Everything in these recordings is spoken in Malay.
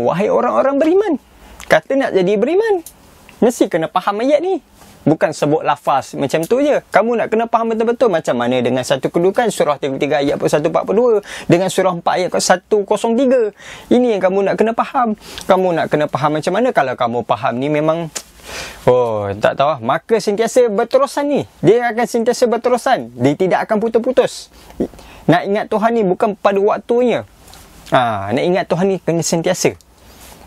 Wahai orang-orang beriman, kata nak jadi beriman, mesti kena faham ayat ni. Bukan sebut lafaz macam tu je. Kamu nak kena faham betul-betul macam mana dengan satu kedudukan surah 33 ayat 142 dengan surah 4 ayat 103. Ini yang kamu nak kena faham. Kamu nak kena faham macam mana. Kalau kamu faham ni memang tak tahu lah. Maka sentiasa berterusan ni. Dia akan sentiasa berterusan. Dia tidak akan putus-putus. Nak ingat Tuhan ni bukan pada waktunya. Nak ingat Tuhan ni kena sentiasa.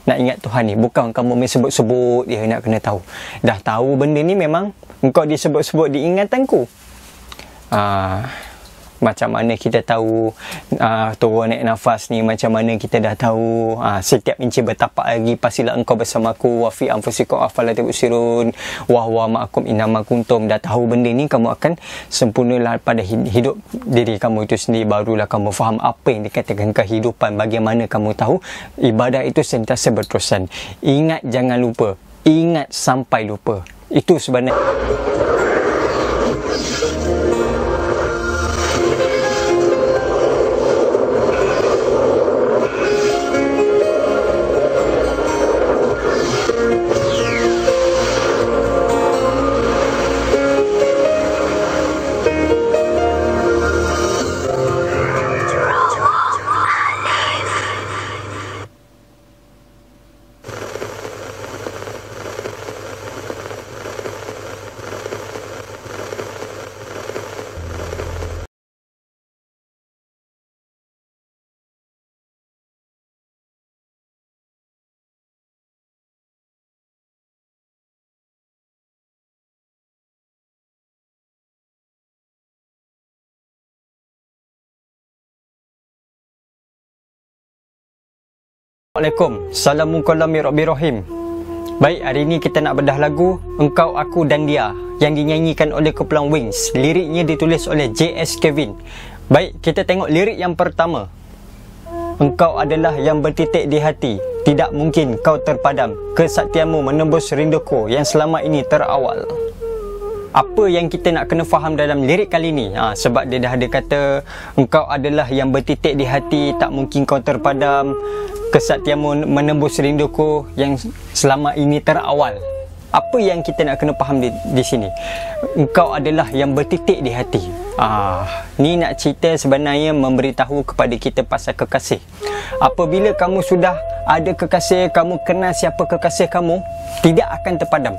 Nak ingat Tuhan ni bukan kamu main sebut-sebut dia nak kena tahu. Dah tahu benda ni memang engkau disebut-sebut di ingatanku. Macam mana kita tahu turun naik nafas ni, macam mana kita dah tahu setiap inci bertapak lagi pastilah engkau bersamaku wa fi anfusikum afala tubsirun wa huwa ma'akum innama kuntum. Dah tahu benda ni, kamu akan sempurnalah pada hidup diri kamu itu sendiri. Barulah kamu faham apa yang dikatakan kehidupan. Bagaimana kamu tahu ibadah itu sentiasa berterusan. Ingat, jangan lupa. Ingat sampai lupa. Itu sebenarnya. Assalamualaikum. Assalamualaikum. Baik, hari ini kita nak bedah lagu Engkau, Aku dan Dia yang dinyanyikan oleh kumpulan Wings. Liriknya ditulis oleh J.S. Kevin. Baik, kita tengok lirik yang pertama. Engkau adalah yang bertitik di hati, tidak mungkin kau terpadam. Kesaktianmu menembus rinduku yang selama ini terawal. Apa yang kita nak kena faham dalam lirik kali ni? Sebab dia dah ada kata engkau adalah yang bertitik di hati, tak mungkin kau terpadam. Kesaktianmu menembus rinduku yang selama ini terawal. Apa yang kita nak kena faham di sini? Engkau adalah yang bertitik di hati. Ni nak cerita sebenarnya memberitahu kepada kita pasal kekasih. Apabila kamu sudah ada kekasih, kamu kenal siapa kekasih kamu, tidak akan terpadam.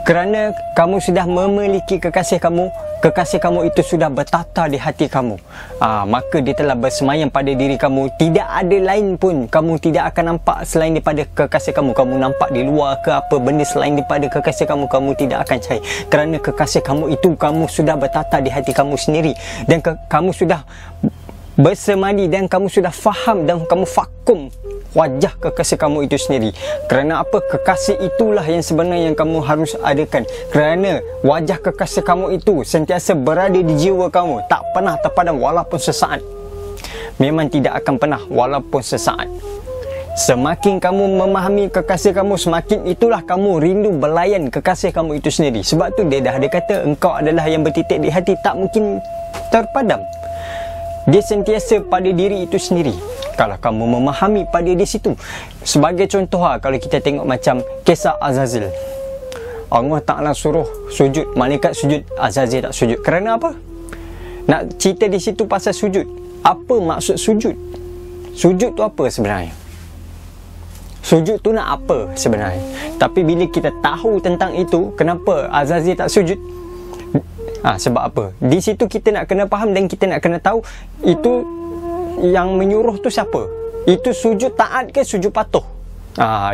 Kerana kamu sudah memiliki kekasih kamu itu sudah bertata di hati kamu. Maka dia telah bersemayam pada diri kamu. Tidak ada lain pun kamu tidak akan nampak selain daripada kekasih kamu. Kamu nampak di luar ke apa benda selain daripada kekasih kamu, kamu tidak akan cari. Kerana kekasih kamu itu kamu sudah bertata di hati kamu sendiri. Dan kamu sudah bersemadi dan kamu sudah faham dan kamu vakum wajah kekasih kamu itu sendiri. Kerana apa? Kekasih itulah yang sebenarnya yang kamu harus adakan. Kerana wajah kekasih kamu itu sentiasa berada di jiwa kamu, tak pernah terpadam walaupun sesaat. Memang tidak akan pernah walaupun sesaat. Semakin kamu memahami kekasih kamu, semakin itulah kamu rindu belayan kekasih kamu itu sendiri. Sebab tu dia dah ada kata engkau adalah yang bertitik di hati, tak mungkin terpadam. Dia sentiasa pada diri itu sendiri. Kalau kamu memahami pada di situ. Sebagai contoh kalau kita tengok macam kisah Azazil. Allah Ta'ala suruh sujud, malaikat sujud, Azazil tak sujud. Kerana apa? Nak cerita di situ pasal sujud. Apa maksud sujud? Sujud tu apa sebenarnya? Sujud tu nak apa sebenarnya? Tapi bila kita tahu tentang itu, kenapa Azazil tak sujud? Sebab apa? Di situ kita nak kena faham dan kita nak kena tahu itu yang menyuruh tu siapa? Itu sujud taat ke sujud patuh?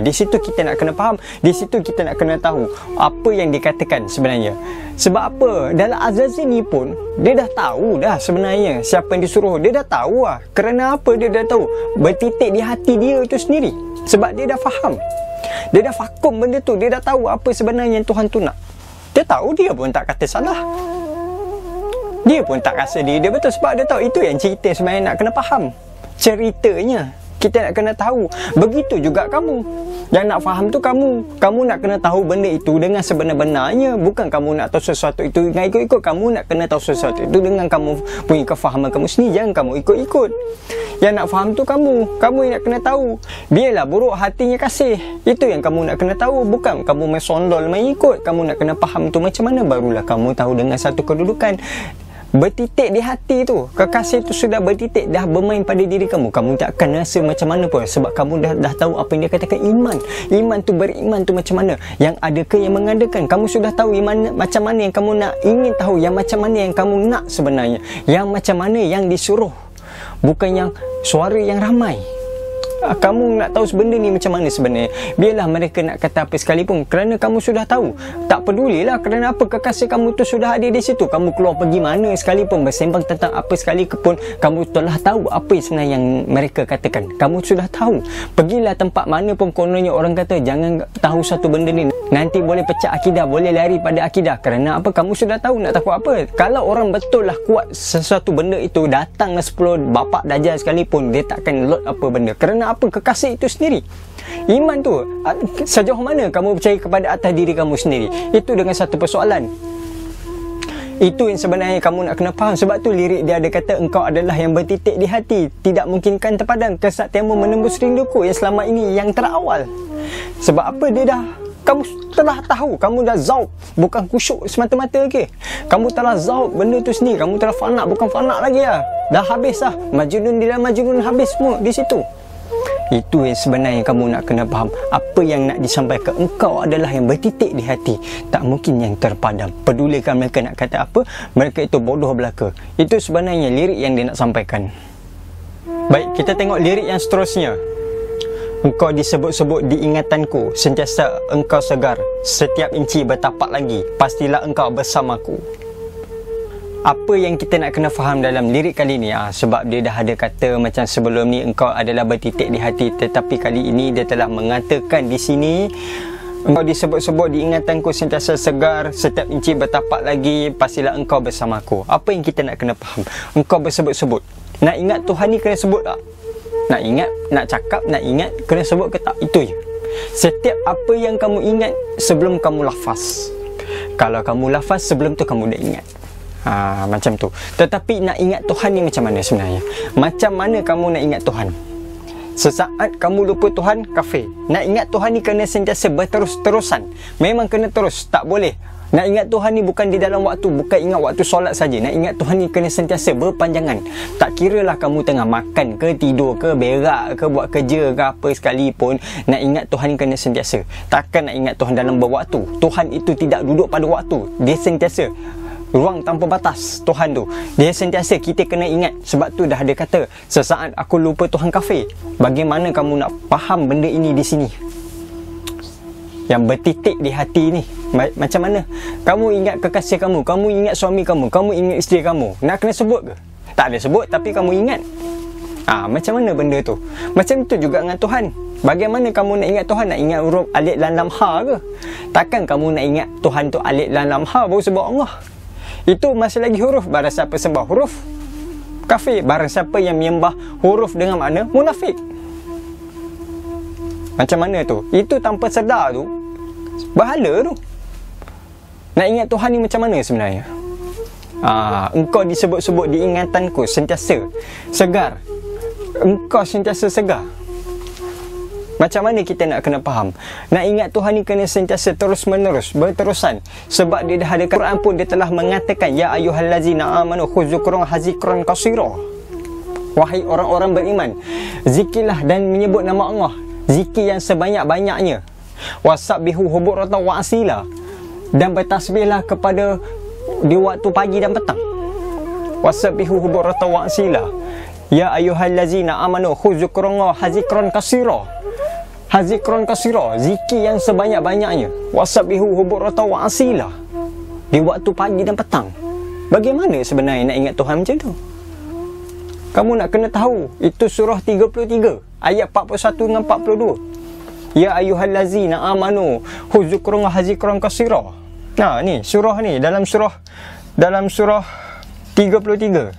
Di situ kita nak kena faham. Di situ kita nak kena tahu apa yang dikatakan sebenarnya. Sebab apa? Dalam Azazil ni pun dia dah tahu dah sebenarnya siapa yang disuruh. Dia dah tahu Kerana apa dia dah tahu? Bertitik di hati dia itu sendiri. Sebab dia dah faham. Dia dah vakum benda tu. Dia dah tahu apa sebenarnya yang Tuhan tu nak. Dia tahu, dia pun tak kata salah. Dia pun tak rasa dia betul. Sebab dia tahu itu yang cerita sebenarnya nak kena faham. Ceritanya Kita nak kena tahu. Begitu juga kamu. Yang nak faham tu kamu nak kena tahu benda itu dengan sebenar-benarnya. Bukan kamu nak tahu sesuatu itu dengan ikut-ikut. Kamu nak kena tahu sesuatu itu dengan kamu punya kefahaman kamu sendiri. Jangan kamu ikut-ikut. Yang nak faham tu kamu yang nak kena tahu. Biarlah buruk hatinya kasih. Itu yang kamu nak kena tahu. Bukan kamu main sondol, main ikut. Kamu nak kena faham tu macam mana, barulah kamu tahu dengan satu kedudukan. Bertitik di hati tu, kekasih tu sudah bertitik, dah bermain pada diri kamu. Kamu tak akan rasa macam mana pun, sebab kamu dah tahu apa yang dia katakan iman tu, beriman tu macam mana, yang ada ke yang mengadakan. Kamu sudah tahu iman macam mana yang kamu nak, ingin tahu yang macam mana yang kamu nak sebenarnya, yang macam mana yang disuruh, bukan yang suara yang ramai. Kamu nak tahu benda ni macam mana sebenarnya. Biarlah mereka nak kata apa sekalipun, kerana kamu sudah tahu. Tak pedulilah kerana apa, kekasih kamu tu sudah ada di situ. Kamu keluar pergi mana sekalipun, bersembang tentang apa sekalipun, kamu telah tahu apa sebenarnya yang mereka katakan. Kamu sudah tahu. Pergilah tempat mana pun, kononnya orang kata jangan tahu satu benda ni, nanti boleh pecah akidah, boleh lari pada akidah. Kerana apa? Kamu sudah tahu. Nak takut apa? Kalau orang betul lah kuat sesuatu benda itu, datanglah 10 bapak dajjal sekalipun, dia takkan lot apa benda. Kerana apa? Kekasih itu sendiri. Iman tu, sejauh mana kamu percaya kepada atas diri kamu sendiri, itu dengan satu persoalan. Itu yang sebenarnya kamu nak kena faham. Sebab tu lirik dia ada kata, engkau adalah yang bertitik di hati, tidak mungkinkan terpadam, kesaktianmu menembus rinduku yang selama ini yang terawal. Sebab apa? Dia dah, kamu telah tahu, kamu dah zauq, bukan khusyuk semata-mata lagi. Kamu telah zauq benda tu sendiri, kamu telah fana, bukan fana lagi lah. Dah habis lah. Majnun di dalam Majnun habis semua di situ. Itu yang sebenarnya kamu nak kena faham. Apa yang nak disampaikan, engkau adalah yang bertitik di hati, tak mungkin yang terpadam. Pedulikan mereka nak kata apa, mereka itu bodoh belaka. Itu sebenarnya lirik yang dia nak sampaikan. Baik, kita tengok lirik yang seterusnya. Engkau disebut-sebut di ingatanku, sentiasa engkau segar, setiap inci bertapak lagi, pastilah engkau bersamaku. Apa yang kita nak kena faham dalam lirik kali ni, sebab dia dah ada kata macam sebelum ni, engkau adalah bertitik di hati, tetapi kali ini dia telah mengatakan di sini, engkau disebut-sebut di ingatanku, sentiasa segar, setiap inci bertapak lagi, pastilah engkau bersamaku. Apa yang kita nak kena faham? Engkau bersebut-sebut. Nak ingat Tuhan ni kena sebut tak? Nak ingat, nak cakap, nak ingat, kena sebut ke tak? Itu je. Setiap apa yang kamu ingat sebelum kamu lafaz. Kalau kamu lafaz, sebelum tu kamu dah ingat. Macam tu. Tetapi nak ingat Tuhan ni macam mana sebenarnya? Macam mana kamu nak ingat Tuhan? Sesaat kamu lupa Tuhan, kafir. Nak ingat Tuhan ni kena sentiasa berterus-terusan. Memang kena terus, tak boleh. Nak ingat Tuhan ni bukan di dalam waktu, bukan ingat waktu solat saja. Nak ingat Tuhan ni kena sentiasa berpanjangan. Tak kiralah kamu tengah makan ke, tidur ke, berak ke, buat kerja ke apa sekalipun, nak ingat Tuhan ni kena sentiasa. Takkan nak ingat Tuhan dalam berwaktu. Tuhan itu tidak duduk pada waktu, dia sentiasa ruang tanpa batas. Tuhan tu, dia sentiasa, kita kena ingat. Sebab tu dah ada kata, sesaat aku lupa Tuhan, kafir. Bagaimana kamu nak faham benda ini di sini? Yang bertitik di hati ni, macam mana? Kamu ingat kekasih kamu, kamu ingat suami kamu, kamu ingat isteri kamu, nak kena sebut ke? Tak ada sebut, tapi kamu ingat. Macam mana benda tu? Macam tu juga dengan Tuhan. Bagaimana kamu nak ingat Tuhan? Nak ingat huruf alif lam lam ha ke? Takkan kamu nak ingat Tuhan tu alif lam lam ha baru sebut Allah. Itu masih lagi huruf. Barang siapa sembah huruf, kafir. Barang siapa yang menyembah huruf dengan makna, munafik. Macam mana tu? Itu tanpa sedar tu, bahala tu. Nak ingat Tuhan ni macam mana sebenarnya? Engkau disebut-sebut di ingatanku, sentiasa segar. Engkau sentiasa segar. Macam mana kita nak kena faham? Nak ingat Tuhan ni kena sentiasa terus-menerus, berterusan. Sebab dia dah ada Quran pun, dia telah mengatakan, ya ayyuhallazina amanu khuzukron hazikron qasira. Wahai orang-orang beriman, zikirlah dan menyebut nama Allah, zikir yang sebanyak-banyaknya. Wasabbihu huburatan wa asila, dan bertasbihlah kepada di waktu pagi dan petang. Wasabbihu huburatan wa asila. Ya ayyuhallazina amanu khuzukron hazikron qasira. Hazikron kasira, zikir yang sebanyak-banyaknya. Wasabbihu huburatan wa asila, di waktu pagi dan petang. Bagaimana sebenarnya nak ingat Tuhan macam tu? Kamu nak kena tahu, itu surah 33 ayat 41 dengan 42. Ya ayyuhallazina amanu khuzukron hazikron kasira. Ni surah ni, dalam surah 33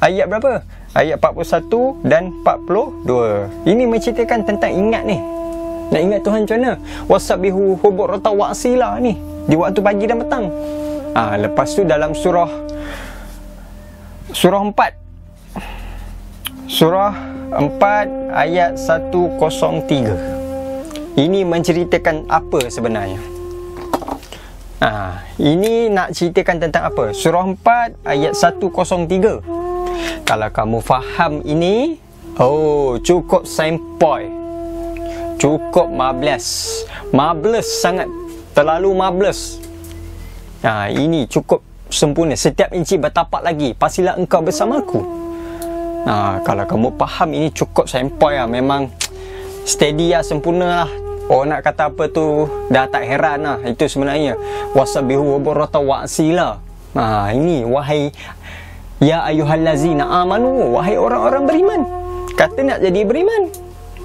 ayat berapa? ayat 41 dan 42. Ini menceritakan tentang ingat ni. Nak ingat Tuhan macam mana? Wasabbihu bukratan wa asila ni, di waktu pagi dan petang. Lepas tu dalam surah 4 ayat 103. Ini menceritakan apa sebenarnya? Ini nak ceritakan tentang apa? Surah 4 ayat 103. Kalau kamu faham ini, cukup sempoi, cukup marvelous sangat, terlalu marvelous. Ini cukup sempurna. Setiap inci bertapak lagi, pastilah engkau bersamaku. Kalau kamu faham ini cukup sempoi lah. Memang steady lah, sempurna lah. Orang nak kata apa tu dah tak heran lah. Itu sebenarnya wasabbihu bukratan wa asila. Ini wahai ya ayyuhallazina amanu, wahai orang-orang beriman. Kata nak jadi beriman,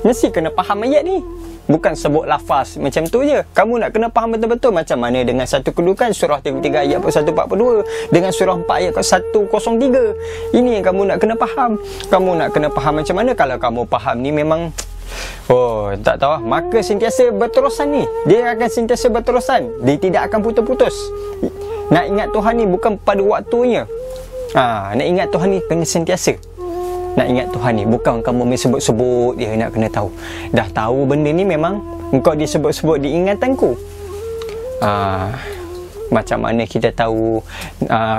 mesti kena faham ayat ni. Bukan sebut lafaz macam tu je. Kamu nak kena faham betul-betul macam mana dengan satu kedudukan surah 33 ayat 142 dengan surah 4 ayat 103. Ini yang kamu nak kena faham. Kamu nak kena faham macam mana. Kalau kamu faham ni memang tak tahu, maka sentiasa berterusan ni. Dia akan sentiasa berterusan. Dia tidak akan putus-putus. Nak ingat Tuhan ni bukan pada waktunya. Nak ingat Tuhan ni kena sentiasa. Nak ingat Tuhan ni bukan kamu main sebut-sebut dia, nak kena tahu. Dah tahu benda ni memang engkau disebut-sebut di ingatanku. Macam mana kita tahu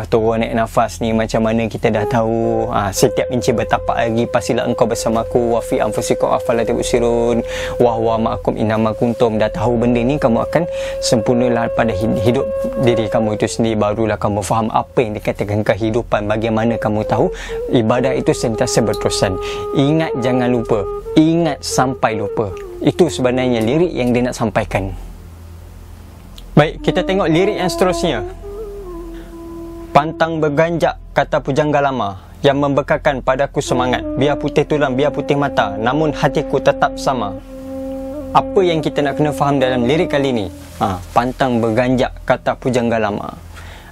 turun naik nafas ni, macam mana kita dah tahu setiap inci bertapak lagi, pastilah engkau bersamaku, wa fi anfusikum afala tubsirun, wa huwa ma'akum innama kuntum. Dah tahu benda ni, kamu akan sempurnalah pada hidup diri kamu itu sendiri. Barulah kamu faham apa yang dikatakan kehidupan. Bagaimana kamu tahu ibadah itu sentiasa berterusan. Ingat, jangan lupa. Ingat sampai lupa. Itu sebenarnya lirik yang dia nak sampaikan. Baik, kita tengok lirik yang seterusnya. Pantang berganjak kata pujangga lama, yang membekalkan padaku semangat. Biar putih tulang, biar putih mata, namun hatiku tetap sama. Apa yang kita nak kena faham dalam lirik kali ni? Pantang berganjak kata pujangga lama.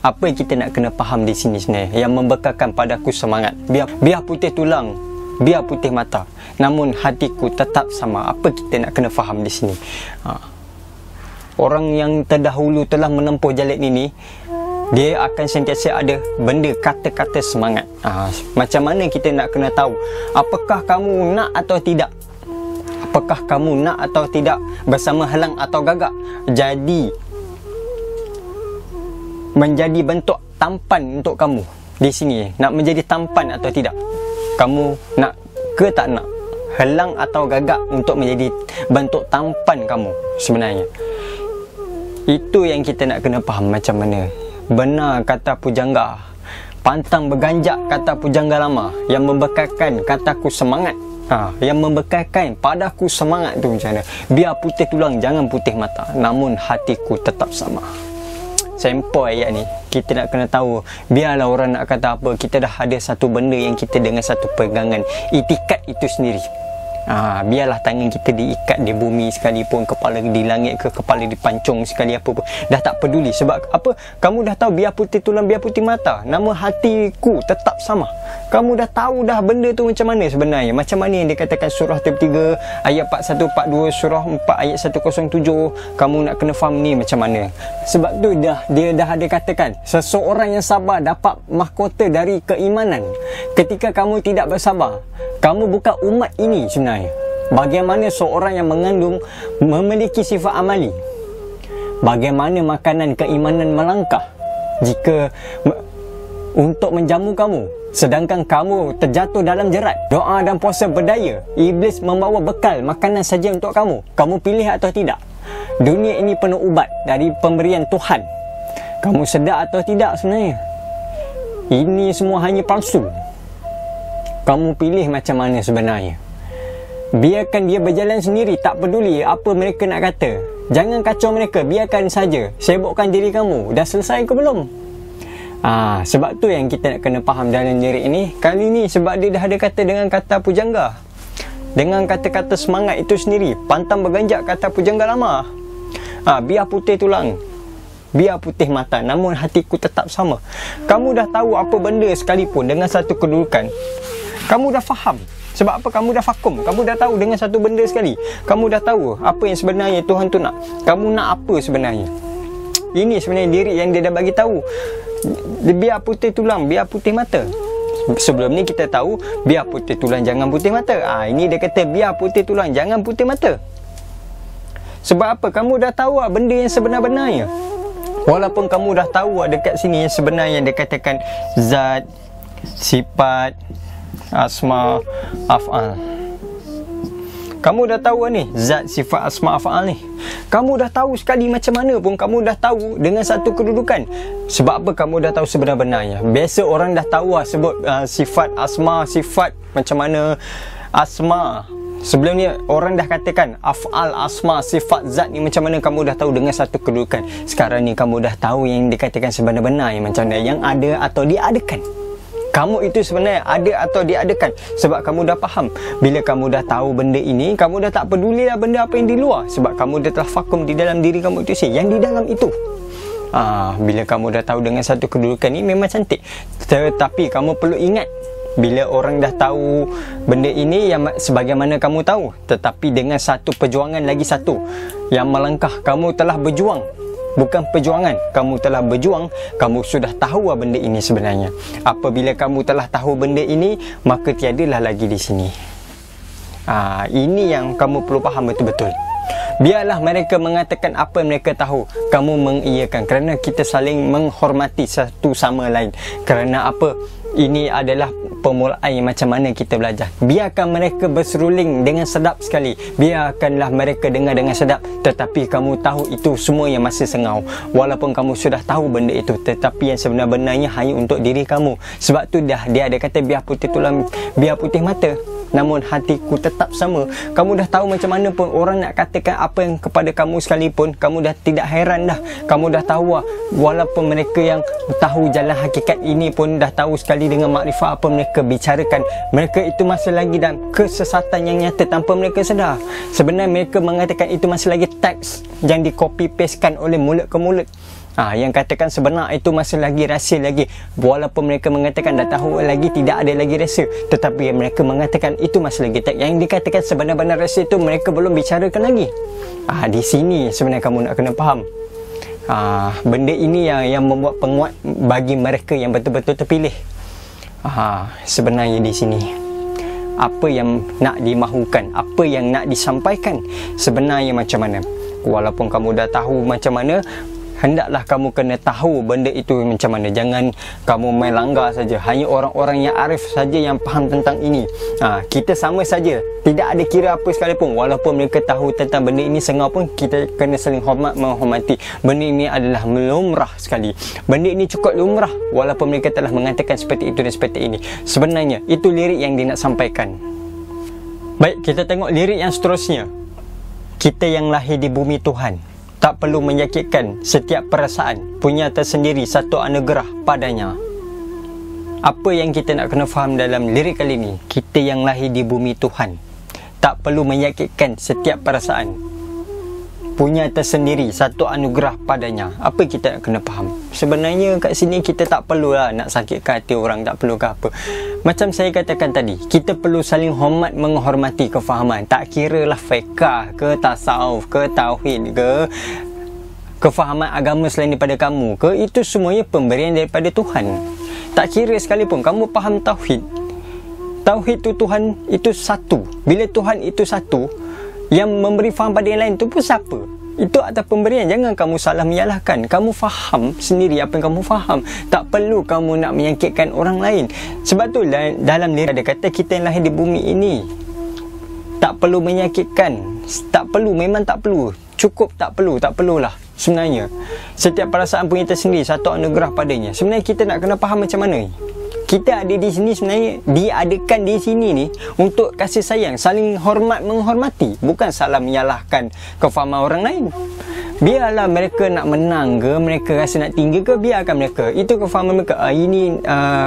Apa yang kita nak kena faham di sini sebenarnya? Yang membekalkan padaku semangat. Biar putih tulang, biar putih mata, namun hatiku tetap sama. Apa kita nak kena faham di sini? Orang yang terdahulu telah menempuh jalan ini, dia akan sentiasa ada benda kata-kata semangat. Macam mana kita nak kena tahu apakah kamu nak atau tidak? Apakah kamu nak atau tidak bersama halang atau gagak? Jadi menjadi bentuk tampan untuk kamu di sini. Nak menjadi tampan atau tidak? Kamu nak ke tak nak? Halang atau gagak untuk menjadi bentuk tampan kamu sebenarnya. Itu yang kita nak kena faham macam mana. Benar kata pujangga, pantang berganjak kata pujangga lama, yang membekalkan kataku semangat. Yang membekalkan padaku semangat tu macam mana? Biar putih tulang, jangan putih mata, namun hatiku tetap sama. Sempoi ayat ni. Kita nak kena tahu, biarlah orang nak kata apa, kita dah ada satu benda yang kita dengan satu pegangan, itikad itu sendiri. Biarlah tangan kita diikat di bumi sekalipun, kepala di langit ke kepala dipancung sekali apa pun, dah tak peduli. Sebab apa? Kamu dah tahu biar putih tulang, biar putih mata, namun hatiku tetap sama. Kamu dah tahu dah benda tu macam mana sebenarnya. Macam mana yang dikatakan surah 33 ayat 41-42, surah 4 ayat 107. Kamu nak kena faham ni macam mana. Sebab tu dia dah ada katakan, seseorang yang sabar dapat mahkota dari keimanan. Ketika kamu tidak bersabar, kamu bukan umat ini sebenarnya. Bagaimana seorang yang mengandung memiliki sifat amali? Bagaimana makanan keimanan melangkah jika untuk menjamu kamu, sedangkan kamu terjatuh dalam jerat? Doa dan puasa berdaya. Iblis membawa bekal makanan saja untuk kamu. Kamu pilih atau tidak? Dunia ini penuh ubat dari pemberian Tuhan. Kamu sedar atau tidak sebenarnya? Ini semua hanya palsu. Kamu pilih macam mana sebenarnya. Biarkan dia berjalan sendiri, tak peduli apa mereka nak kata. Jangan kacau mereka, biarkan saja. Sibukkan diri kamu. Dah selesai ke belum? Sebab tu yang kita nak kena faham dalam lirik ini. Kali ni sebab dia dah ada kata dengan kata pujangga, dengan kata-kata semangat itu sendiri. Pantang berganjak kata pujangga lama. Biar putih tulang, biar putih mata, namun hatiku tetap sama. Kamu dah tahu apa benda sekalipun dengan satu kedudukan, Kamu dah faham. Sebab apa? Kamu dah vakum. Kamu dah tahu dengan satu benda sekali. Kamu dah tahu apa yang sebenarnya Tuhan tu nak. Kamu nak apa sebenarnya? Ini sebenarnya diri yang dia dah bagi tahu. Biar putih tulang, biar putih mata. Sebelum ni kita tahu biar putih tulang, jangan putih mata. Ini dia kata biar putih tulang, jangan putih mata. Sebab apa? Kamu dah tahu benda yang sebenar-benarnya. Walaupun kamu dah tahu dekat sini yang sebenarnya dia katakan zat, sifat, asma, af'al. Kamu dah tahu ni zat, sifat, asma, af'al ni. Kamu dah tahu sekali macam mana pun kamu dah tahu dengan satu kedudukan. Sebab apa? Kamu dah tahu sebenar-benarnya. Biasa orang dah tahu sebut sifat, asma, sifat macam mana, asma. Sebelum ni orang dah katakan af'al, asma, sifat, zat ni macam mana, kamu dah tahu dengan satu kedudukan. Sekarang ni kamu dah tahu yang dikatakan sebenar-benarnya macam mana, yang ada atau diadakan. Kamu itu sebenarnya ada atau diadakan. Sebab kamu dah faham. Bila kamu dah tahu benda ini, kamu dah tak pedulilah benda apa yang di luar. Sebab kamu dah telah vakum di dalam diri kamu itu sendiri, yang di dalam itu. Bila kamu dah tahu dengan satu kedudukan ini, memang cantik. Tetapi kamu perlu ingat, bila orang dah tahu benda ini yang sebagaimana kamu tahu, tetapi dengan satu perjuangan lagi satu yang melangkah. Kamu telah berjuang. Bukan perjuangan, kamu telah berjuang. Kamu sudah tahu benda ini sebenarnya. Apabila kamu telah tahu benda ini, maka tiadalah lagi di sini. Ini yang kamu perlu faham betul-betul. Biarlah mereka mengatakan apa mereka tahu, kamu mengiyakan, kerana kita saling menghormati satu sama lain. Kerana apa? Ini adalah permulaan macam mana kita belajar. Biarkan mereka berseruling dengan sedap sekali. Biarkanlah mereka dengar dengan sedap. Tetapi kamu tahu itu semua yang masih sengau. Walaupun kamu sudah tahu benda itu, tetapi yang sebenar-benarnya hanya untuk diri kamu. Sebab tu dia ada kata biar putih tulang, biar putih mata, namun hatiku tetap sama. Kamu dah tahu macam mana pun orang nak katakan apa yang kepada kamu sekalipun, kamu dah tidak heran dah. Kamu dah tahu walaupun mereka yang tahu jalan hakikat ini pun dah tahu sekali dengan makrifat apa mereka bicarakan, mereka itu masih lagi dalam kesesatan yang nyata tanpa mereka sedar. Sebenarnya mereka mengatakan itu masih lagi teks yang di copy pastekan oleh mulut ke mulut. Yang katakan sebenar itu masih lagi rahsia lagi. Walaupun mereka mengatakan dah tahu lagi, tidak ada lagi rahsia, tetapi mereka mengatakan itu masih lagi teks. Yang dikatakan sebenar-benar rahsia itu mereka belum bicarakan lagi. Di sini sebenarnya kamu nak kena faham. Benda ini yang membuat penguat bagi mereka yang betul-betul terpilih. Sebenarnya di sini apa yang nak dimahukan, apa yang nak disampaikan sebenarnya macam mana. Walaupun kamu dah tahu macam mana, hendaklah kamu kena tahu benda itu macam mana. Jangan kamu main langgar saja. Hanya orang-orang yang arif saja yang faham tentang ini. Kita sama saja, tidak ada kira apa sekalipun. Walaupun mereka tahu tentang benda ini sengau pun, kita kena saling hormat, menghormati. Benda ini adalah lumrah sekali. Benda ini cukup lumrah. Walaupun mereka telah mengatakan seperti itu dan seperti ini, sebenarnya itu lirik yang dia nak sampaikan. Baik, kita tengok lirik yang seterusnya. Kita yang lahir di bumi Tuhan, tak perlu menyakitkan setiap perasaan, punya tersendiri satu anugerah padanya. Apa yang kita nak kena faham dalam lirik kali ini? Kita yang lahir di bumi Tuhan, tak perlu menyakitkan setiap perasaan, punya tersendiri satu anugerah padanya. Apa kita nak kena faham? Sebenarnya kat sini kita tak perlulah nak sakitkan hati orang, tak perlu ke apa. Macam saya katakan tadi, kita perlu saling hormat, menghormati kefahaman. Tak kira lah fiqah ke, tasawuf ke, tauhid ke, kefahaman agama selain daripada kamu ke, itu semuanya pemberian daripada Tuhan. Tak kira sekalipun kamu faham tauhid. Tauhid tu Tuhan itu satu. Bila Tuhan itu satu, yang memberi faham pada yang lain tu pun siapa? Itu atas pemberian. Jangan kamu salah menyalahkan. Kamu faham sendiri apa yang kamu faham. Tak perlu kamu nak menyakitkan orang lain. Sebab tu dalam lirik ada kata kita yang lahir di bumi ini tak perlu menyakitkan. Tak perlu, memang tak perlu. Cukup tak perlu, tak perlulah. Sebenarnya setiap perasaan punya tersendiri satu anugerah padanya. Sebenarnya kita nak kena faham macam mana ni. Kita ada di sini sebenarnya, diadakan di sini ni untuk kasih sayang, saling hormat, menghormati. Bukan salah menyalahkan kefahaman orang lain. Biarlah mereka nak menang ke, mereka rasa nak tinggi ke, biarkan mereka. Itu kefahaman mereka. Ini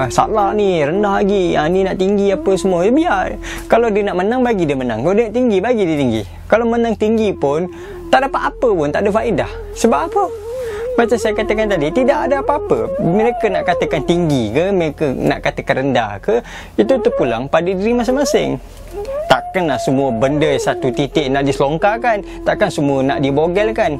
salah ni, rendah lagi, ni nak tinggi apa semua. Biar. Kalau dia nak menang, bagi dia menang. Kalau dia nak tinggi, bagi dia tinggi. Kalau menang tinggi pun tak dapat apa pun, tak ada faedah. Sebab apa? Macam saya katakan tadi, tidak ada apa-apa. Mereka nak katakan tinggi ke, mereka nak katakan rendah ke, itu terpulang pada diri masing-masing. Takkanlah semua benda satu titik nak diselongkarkan, takkan semua nak dibogelkan.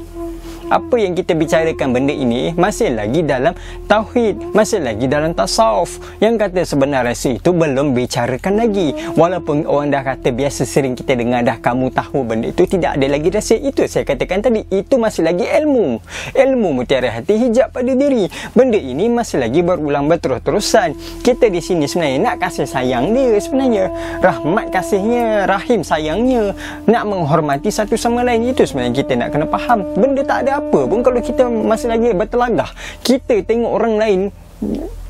Apa yang kita bicarakan benda ini masih lagi dalam tauhid, masih lagi dalam tasawuf. Yang kata sebenar rasa itu belum bicarakan lagi. Walaupun orang dah kata, biasa sering kita dengar dah, kamu tahu benda itu, tidak ada lagi rasa. Itu saya katakan tadi, itu masih lagi ilmu. Ilmu mutiara hati, hijab pada diri. Benda ini masih lagi berulang berterus-terusan. Kita di sini sebenarnya nak kasih sayang dia, sebenarnya rahmat kasihnya, rahim sayangnya, nak menghormati satu sama lain. Itu sebenarnya kita nak kena faham. Benda tak ada apa pun kalau kita masih lagi bertelagah. Kita tengok orang lain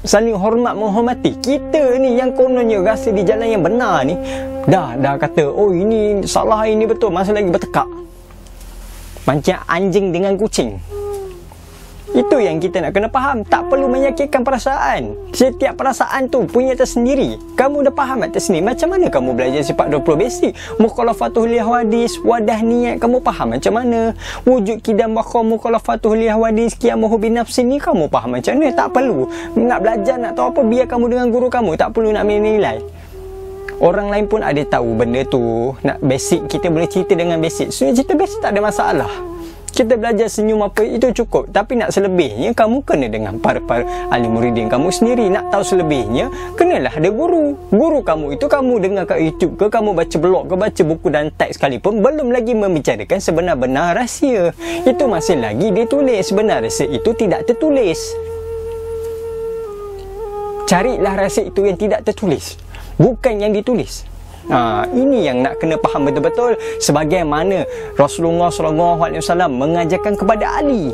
saling hormat menghormati, kita ni yang kononnya rasa di jalan yang benar ni dah kata, oh ini salah, ini betul, masih lagi bertekak macam anjing dengan kucing. Itu yang kita nak kena faham. Tak perlu menyakitkan perasaan. Setiap perasaan tu punya tersendiri. Kamu dah faham atas sini. Macam mana kamu belajar sifat 20 basic? Mukhalafatul lil hadis, wadah niat, kamu faham macam mana? Wujud kidam bakha mukhalafatul lil hadis, qiyamuhu binafsi ni kamu faham macam mana? Tak perlu. Nak belajar, nak tahu apa, biar kamu dengan guru kamu. Tak perlu nak menilai. Orang lain pun ada tahu benda tu. Nak basic, kita boleh cerita dengan basic. Sebenarnya cerita basic tak ada masalah. Kita belajar senyum apa itu cukup. Tapi nak selebihnya, kamu kena dengan para ahli muridin kamu sendiri. Nak tahu selebihnya, kenalah ada guru. Guru kamu itu kamu dengar kat YouTube ke, kamu baca blog ke, baca buku dan teks sekalipun, belum lagi membicarakan sebenar-benar rahsia. Itu masih lagi ditulis. Sebenar rahsia itu tidak tertulis. Carilah rahsia itu yang tidak tertulis, bukan yang ditulis. Ini yang nak kena faham betul-betul. Sebagaimana Rasulullah SAW mengajarkan kepada Ali,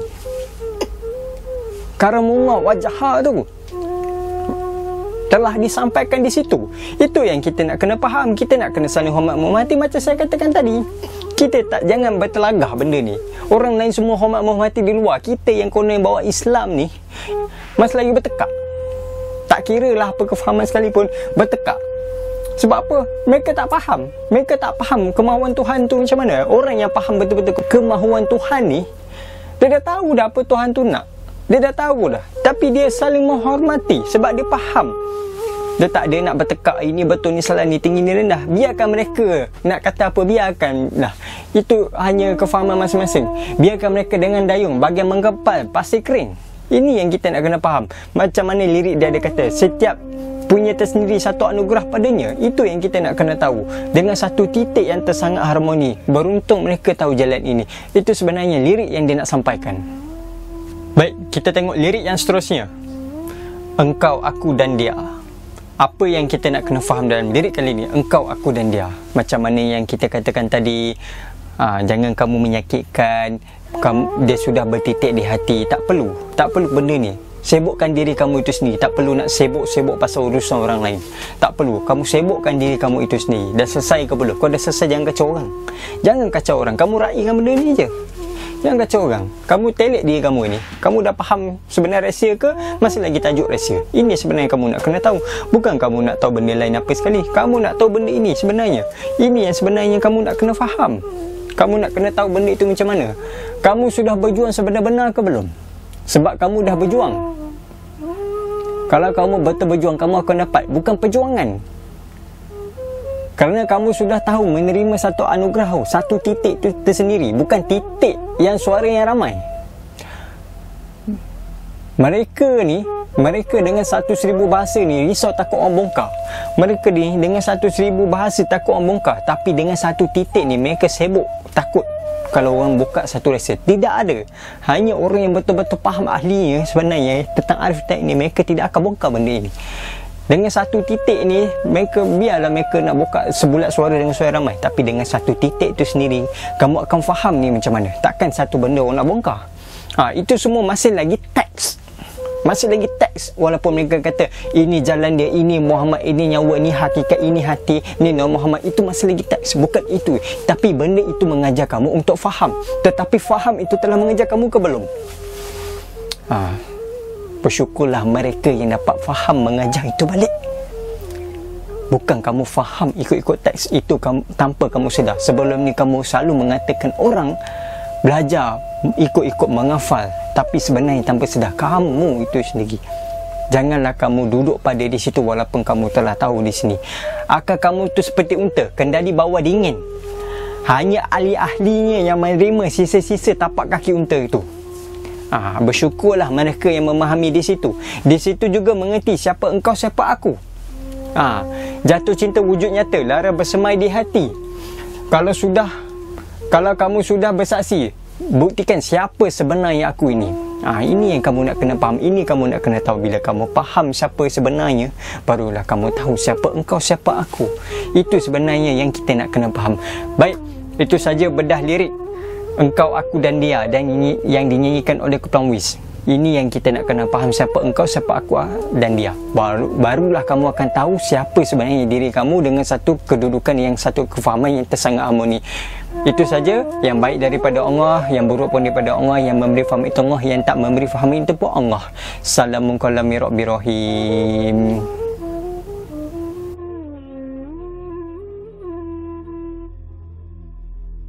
karamullah wajhah tu telah disampaikan di situ. Itu yang kita nak kena faham. Kita nak kena saling hormat menghormati. Macam saya katakan tadi, kita jangan bertelagah benda ni. Orang lain semua hormat menghormati di luar, kita yang konon bawa Islam ni masih lagi bertekak. Tak kira lah apa kefahaman sekalipun, bertekak. Sebab apa? Mereka tak faham. Mereka tak faham kemahuan Tuhan tu macam mana. Orang yang faham betul-betul kemahuan Tuhan ni, dia dah tahu dah apa Tuhan tu nak. Dia dah tahu dah. Tapi dia saling menghormati sebab dia faham. Dia tak ada nak bertekak, ini betul, ni salah, ni tinggi, ni rendah. Biarkan mereka nak kata apa, biarkan lah. Itu hanya kefahaman masing-masing. Biarkan mereka dengan dayung bagian menggepal pasir kering. Ini yang kita nak kena faham. Macam mana lirik dia ada kata, setiap punya tersendiri satu anugerah padanya. Itu yang kita nak kena tahu. Dengan satu titik yang tersangat harmoni. Beruntung mereka tahu jalan ini. Itu sebenarnya lirik yang dia nak sampaikan. Baik, kita tengok lirik yang seterusnya. Engkau, aku dan dia. Apa yang kita nak kena faham dalam lirik kali ini? Engkau, aku dan dia. Macam mana yang kita katakan tadi, jangan kamu menyakitkan, dia sudah bertitik di hati. Tak perlu benda ni. Sibukkan diri kamu itu sendiri. Tak perlu nak sibuk pasal urusan orang lain. Tak perlu. Kamu sibukkan diri kamu itu sendiri. Dah selesai ke belum? Kau dah selesai, jangan kacau orang. Jangan kacau orang. Kamu raikan benda ni je. Jangan kacau orang. Kamu telik diri kamu ni. Kamu dah faham sebenar rahsia ke? Masih lagi tajuk rahsia. Ini sebenarnya kamu nak kena tahu. Bukan kamu nak tahu benda lain apa sekali. Kamu nak tahu benda ini sebenarnya. Ini yang sebenarnya kamu nak kena faham. Kamu nak kena tahu benda itu macam mana. Kamu sudah berjuang sebenar-benar ke belum? Sebab kamu dah berjuang. Kalau kamu betul berjuang, kamu akan dapat. Bukan perjuangan. Kerana kamu sudah tahu menerima satu anugerah, satu titik itu tersendiri. Bukan titik yang suara yang ramai. Mereka dengan 1,000 bahasa ni risau takut orang bongkar. Mereka ni dengan 1,000 bahasa takut orang bongkar. Tapi dengan satu titik ni mereka sibuk takut kalau orang buka satu rahsia. Tidak ada. Hanya orang yang betul-betul faham ahlinya sebenarnya tentang arif taik ni, mereka tidak akan bongkar benda ini. Dengan satu titik ni, mereka biarlah mereka nak buka sebulat suara dengan suara ramai. Tapi dengan satu titik tu sendiri, kamu akan faham ni macam mana. Takkan satu benda orang nak bongkar. Itu semua masih lagi teks. Masih lagi teks. Walaupun mereka kata ini jalan dia, ini Muhammad, ini nyawa, ini hakikat, ini hati, ini Nabi Muhammad. Itu masih lagi teks. Bukan itu. Tapi benda itu mengajar kamu untuk faham. Tetapi faham itu telah mengajar kamu ke belum? Bersyukurlah mereka yang dapat faham mengajar itu balik. Bukan kamu faham ikut-ikut teks itu tanpa kamu sedar. Sebelum ni kamu selalu mengatakan orang belajar ikut-ikut menghafal tapi sebenarnya tanpa sedar kamu itu sendiri. Janganlah kamu duduk pada di situ walaupun kamu telah tahu di sini akal kamu tu seperti unta kendali bawah dingin. Hanya ahli-ahlinya yang menerima sisa-sisa tapak kaki unta itu. Bersyukurlah mereka yang memahami di situ. Di situ juga mengerti siapa engkau, siapa aku. Jatuh cinta wujud nyata, lara bersemai di hati. Kalau kamu sudah bersaksi, buktikan siapa sebenarnya aku ini. Ini yang kamu nak kena faham. Ini kamu nak kena tahu. Bila kamu faham siapa sebenarnya, barulah kamu tahu siapa engkau, siapa aku. Itu sebenarnya yang kita nak kena faham. Baik, itu saja bedah lirik Engkau, Aku dan Dia dan yang dinyanyikan oleh Kepulauan Wings. Ini yang kita nak kena faham, siapa engkau, siapa aku dan dia. Barulah kamu akan tahu siapa sebenarnya diri kamu dengan satu kedudukan yang satu kefahaman yang tersangat harmoni. Itu saja. Yang baik daripada Allah, yang buruk pun daripada Allah, yang memberi faham itu Allah, yang tak memberi faham itu pun Allah. Assalamualaikum warahmatullahi wabarakatuh.